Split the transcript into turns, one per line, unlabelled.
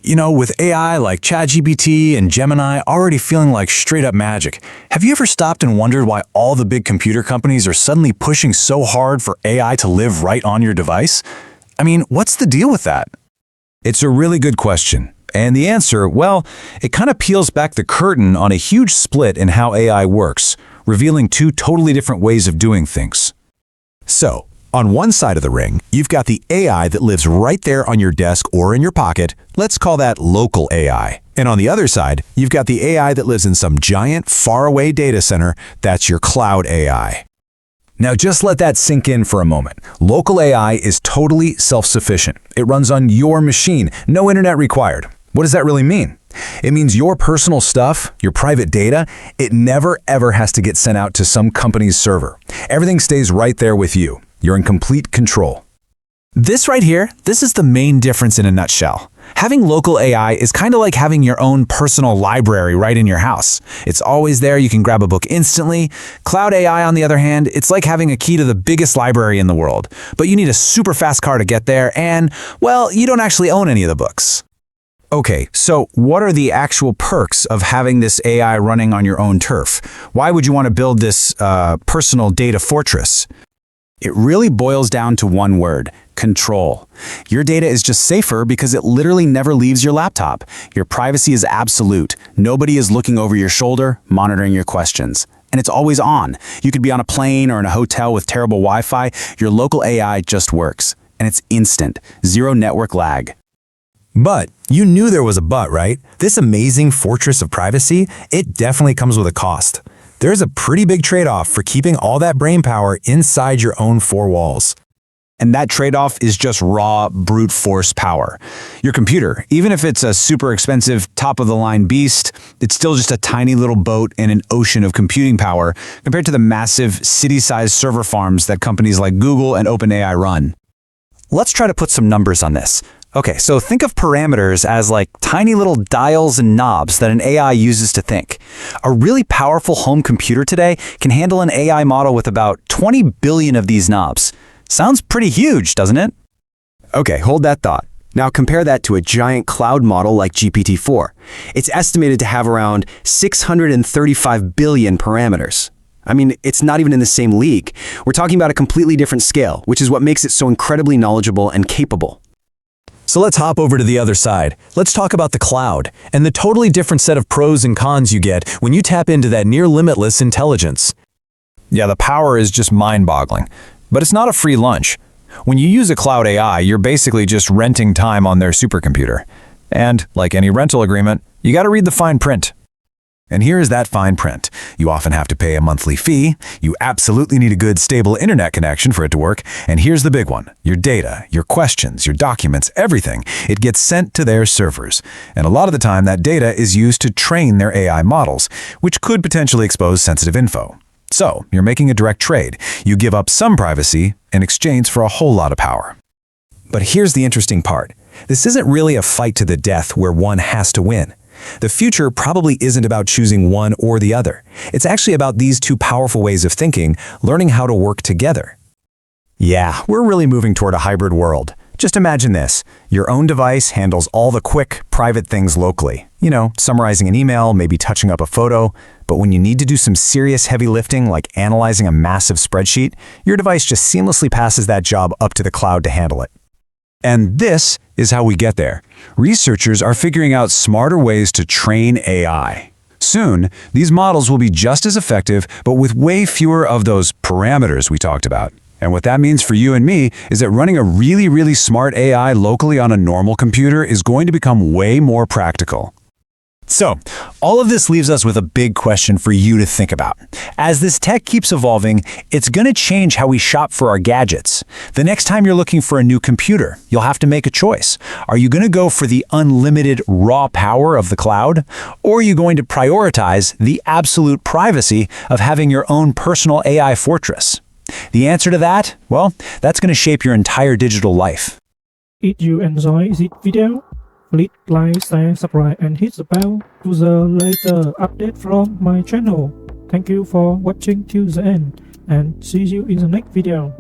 With AI like ChatGPT and Gemini already feeling like straight up magic, have you ever stopped and wondered why all the big computer companies are suddenly pushing so hard for AI to live right on your device? I mean, what's the deal with that?
It's a really good question. And the answer, well, it kind of peels back the curtain on a huge split in how AI works, revealing two totally different ways of doing things. So, on one side of the ring, you've got the AI that lives right there on your desk or in your pocket. Let's call that local AI. And on the other side, you've got the AI that lives in some giant, faraway data center. That's your cloud AI. Now just let that sink in for a moment. Local AI is totally self-sufficient. It runs on your machine, no internet required. What does that really mean? It means your personal stuff, your private data, it never ever has to get sent out to some company's server. Everything stays right there with you. You're in complete control.
This right here, this is the main difference in a nutshell. Having local AI is kind of like having your own personal library right in your house. It's always there, you can grab a book instantly. Cloud AI, on the other hand, it's like having a key to the biggest library in the world. But you need a super fast car to get there and, well, you don't actually own any of the books.
Okay, so what are the actual perks of having this AI running on your own turf? Why would you want to build this personal data fortress? It really boils down to one word: control. Your data is just safer because it literally never leaves your laptop. Your privacy is absolute. Nobody is looking over your shoulder, monitoring your questions. And it's always on. You could be on a plane or in a hotel with terrible Wi-Fi. Your local AI just works. And it's instant. Zero network lag.
But you knew there was a but, right? This amazing fortress of privacy, it definitely comes with a cost. There's a pretty big trade-off for keeping all that brain power inside your own four walls.
And that trade-off is just raw, brute force power. Your computer, even if it's a super expensive, top-of-the-line beast, it's still just a tiny little boat in an ocean of computing power compared to the massive, city-sized server farms that companies like Google and OpenAI run.
Let's try to put some numbers on this. Okay, so think of parameters as like tiny little dials and knobs that an AI uses to think. A really powerful home computer today can handle an AI model with about 20 billion of these knobs. Sounds pretty huge, doesn't it?
Okay, hold that thought. Now compare that to a giant cloud model like GPT-4. It's estimated to have around 635 billion parameters. I mean, it's not even in the same league. We're talking about a completely different scale, which is what makes it so incredibly knowledgeable and capable.
So let's hop over to the other side. Let's talk about the cloud and the totally different set of pros and cons you get when you tap into that near limitless intelligence.
Yeah, the power is just mind-boggling. But it's not a free lunch. When you use a cloud AI, you're basically just renting time on their supercomputer. And, like any rental agreement, you gotta read the fine print. And here is that fine print. You often have to pay a monthly fee. You absolutely need a good, stable internet connection for it to work. And here's the big one. Your data, your questions, your documents, everything. It gets sent to their servers. And a lot of the time, that data is used to train their AI models, which could potentially expose sensitive info. So, you're making a direct trade. You give up some privacy in exchange for a whole lot of power.
But here's the interesting part. This isn't really a fight to the death where one has to win. The future probably isn't about choosing one or the other. It's actually about these two powerful ways of thinking, learning how to work together. Yeah, we're really moving toward a hybrid world. Just imagine this. Your own device handles all the quick, private things locally. Summarizing an email, maybe touching up a photo. But when you need to do some serious heavy lifting, like analyzing a massive spreadsheet, your device just seamlessly passes that job up to the cloud to handle it.
And this is how we get there. Researchers are figuring out smarter ways to train AI. Soon, these models will be just as effective, but with way fewer of those parameters we talked about. And what that means for you and me is that running a really, really smart AI locally on a normal computer is going to become way more practical.
So, all of this leaves us with a big question for you to think about. As this tech keeps evolving, it's going to change how we shop for our gadgets. The next time you're looking for a new computer, you'll have to make a choice. Are you going to go for the unlimited raw power of the cloud? Or are you going to prioritize the absolute privacy of having your own personal AI fortress? The answer to that? Well, that's going to shape your entire digital life.
If you enjoy this video, please like, share, subscribe and hit the bell to the later update from my channel. Thank you for watching till the end and see you in the next video.